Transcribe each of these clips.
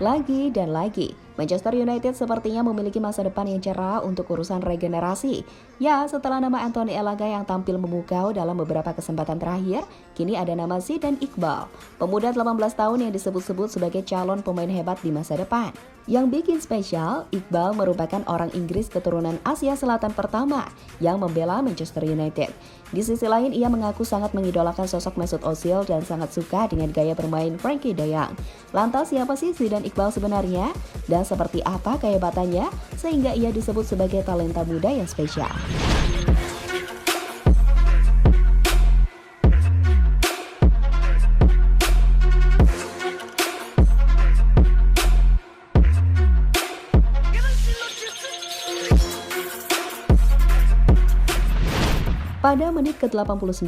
Lagi dan lagi, Manchester United sepertinya memiliki masa depan yang cerah untuk urusan regenerasi. Ya, setelah nama Anthony Elanga yang tampil memukau dalam beberapa kesempatan terakhir, kini ada nama Zidane Iqbal, pemuda 18 tahun yang disebut-sebut sebagai calon pemain hebat di masa depan. Yang bikin spesial, Iqbal merupakan orang Inggris keturunan Asia Selatan pertama yang membela Manchester United. Di sisi lain, ia mengaku sangat mengidolakan sosok Mesut Ozil dan sangat suka dengan gaya bermain Frenkie de Jong. Lantas siapa sih Zidane Iqbal sebenarnya? Dan seperti apa kehebatannya sehingga ia disebut sebagai talenta muda yang spesial? Pada menit ke-89,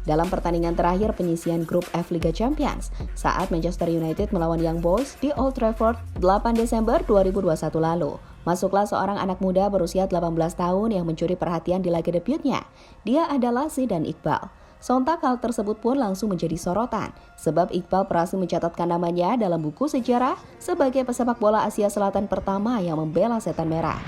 dalam pertandingan terakhir penyisihan grup F Liga Champions, saat Manchester United melawan Young Boys di Old Trafford 8 Desember 2021 lalu, masuklah seorang anak muda berusia 18 tahun yang mencuri perhatian di laga debutnya. Dia adalah Zidane Iqbal. Sontak hal tersebut pun langsung menjadi sorotan, sebab Iqbal berhasil mencatatkan namanya dalam buku sejarah sebagai pesepak bola Asia Selatan pertama yang membela setan merah.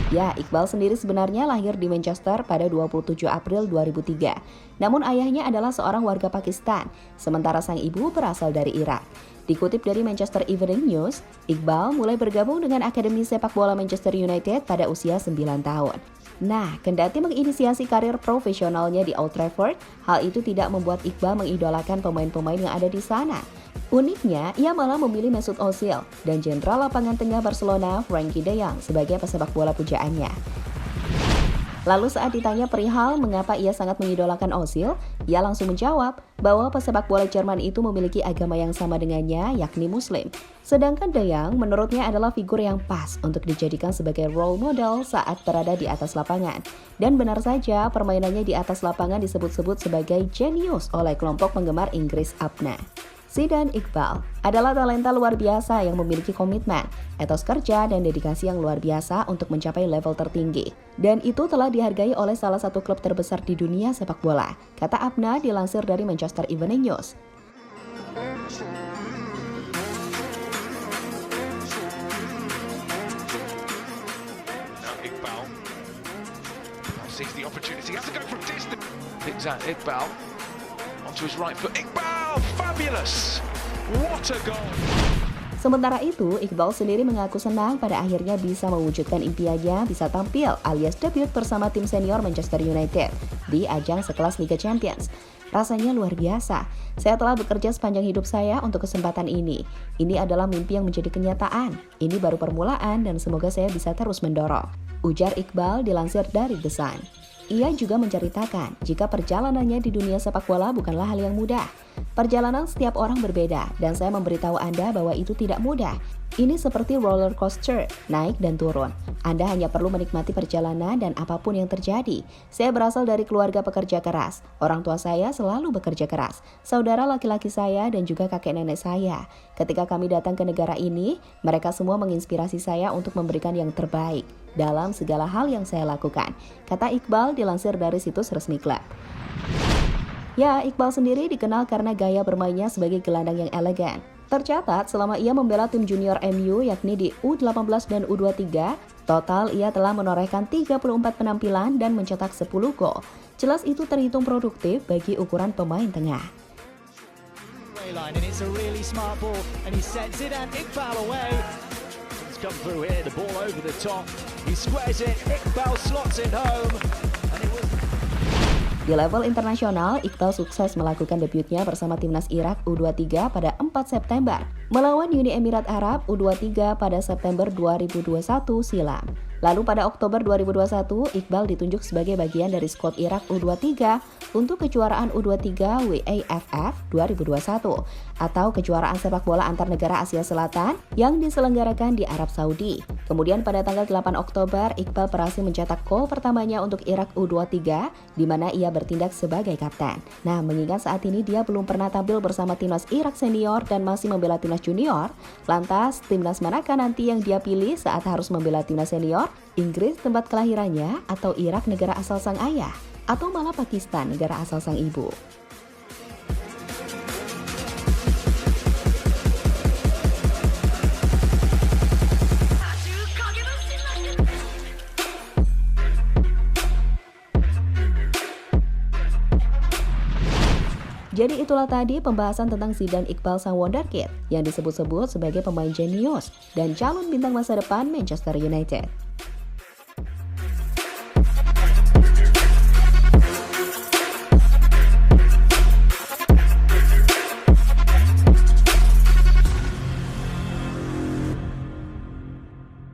Ya, Iqbal sendiri sebenarnya lahir di Manchester pada 27 April 2003. Namun ayahnya adalah seorang warga Pakistan, sementara sang ibu berasal dari Irak. Dikutip dari Manchester Evening News, Iqbal mulai bergabung dengan Akademi Sepak Bola Manchester United pada usia 9 tahun. Nah, kendati menginisiasi karir profesionalnya di Old Trafford, hal itu tidak membuat Iqbal mengidolakan pemain-pemain yang ada di sana. Uniknya, ia malah memilih Mesut Ozil dan jenderal lapangan tengah Barcelona Frenkie de Jong sebagai pesepak bola pujaannya. Lalu saat ditanya perihal mengapa ia sangat mengidolakan Ozil, ia langsung menjawab bahwa pesepak bola Jerman itu memiliki agama yang sama dengannya, yakni Muslim. Sedangkan de Jong menurutnya adalah figur yang pas untuk dijadikan sebagai role model saat berada di atas lapangan. Dan benar saja, permainannya di atas lapangan disebut-sebut sebagai jenius oleh kelompok penggemar Inggris APNA. Zidane Iqbal adalah talenta luar biasa yang memiliki komitmen, etos kerja, dan dedikasi yang luar biasa untuk mencapai level tertinggi. Dan itu telah dihargai oleh salah satu klub terbesar di dunia sepak bola, kata APNA dilansir dari Manchester Evening News. Iqbal sees the opportunity, has to go from distance. Picks out Iqbal onto his right foot. Iqbal! Fabulous! What a goal! Sementara itu, Iqbal sendiri mengaku senang pada akhirnya bisa mewujudkan impiannya bisa tampil alias debut bersama tim senior Manchester United di ajang sekelas Liga Champions. Rasanya luar biasa. Saya telah bekerja sepanjang hidup saya untuk kesempatan ini. Ini adalah mimpi yang menjadi kenyataan. Ini baru permulaan dan semoga saya bisa terus mendorong, ujar Iqbal dilansir dari The Sun. Ia juga menceritakan jika perjalanannya di dunia sepak bola bukanlah hal yang mudah. Perjalanan setiap orang berbeda dan saya memberitahu Anda bahwa itu tidak mudah. Ini seperti roller coaster, naik dan turun. Anda hanya perlu menikmati perjalanan dan apapun yang terjadi. Saya berasal dari keluarga pekerja keras. Orang tua saya selalu bekerja keras. Saudara laki-laki saya dan juga kakek nenek saya. Ketika kami datang ke negara ini, mereka semua menginspirasi saya untuk memberikan yang terbaik dalam segala hal yang saya lakukan, kata Iqbal dilansir dari situs resmi klub. Ya, Iqbal sendiri dikenal karena gaya bermainnya sebagai gelandang yang elegan. Tercatat selama ia membela tim junior MU yakni di U18 dan U23, total ia telah menorehkan 34 penampilan dan mencetak 10 gol. Jelas itu terhitung produktif bagi ukuran pemain tengah. Come through here, the ball over the top. He squares it, Iqbal slots it home. And it was... Di level internasional, Iqbal sukses melakukan debutnya bersama timnas Irak U23 pada 4 September, melawan Uni Emirat Arab U23 pada September 2021 silam. Lalu pada Oktober 2021, Iqbal ditunjuk sebagai bagian dari skuad Irak U23 untuk kejuaraan U23 WAFF 2021 atau kejuaraan sepak bola antar negara Asia Selatan yang diselenggarakan di Arab Saudi. Kemudian pada tanggal 8 Oktober, Iqbal berhasil mencetak gol pertamanya untuk Irak U23 di mana ia bertindak sebagai kapten. Nah, mengingat saat ini dia belum pernah tampil bersama timnas Irak senior dan masih membela timnas junior, lantas timnas manakah nanti yang dia pilih saat harus membela timnas senior? Inggris tempat kelahirannya, atau Irak negara asal sang ayah, atau malah Pakistan negara asal sang ibu? Jadi itulah tadi pembahasan tentang Zidane Iqbal sang wonderkid yang disebut-sebut sebagai pemain jenius dan calon bintang masa depan Manchester United.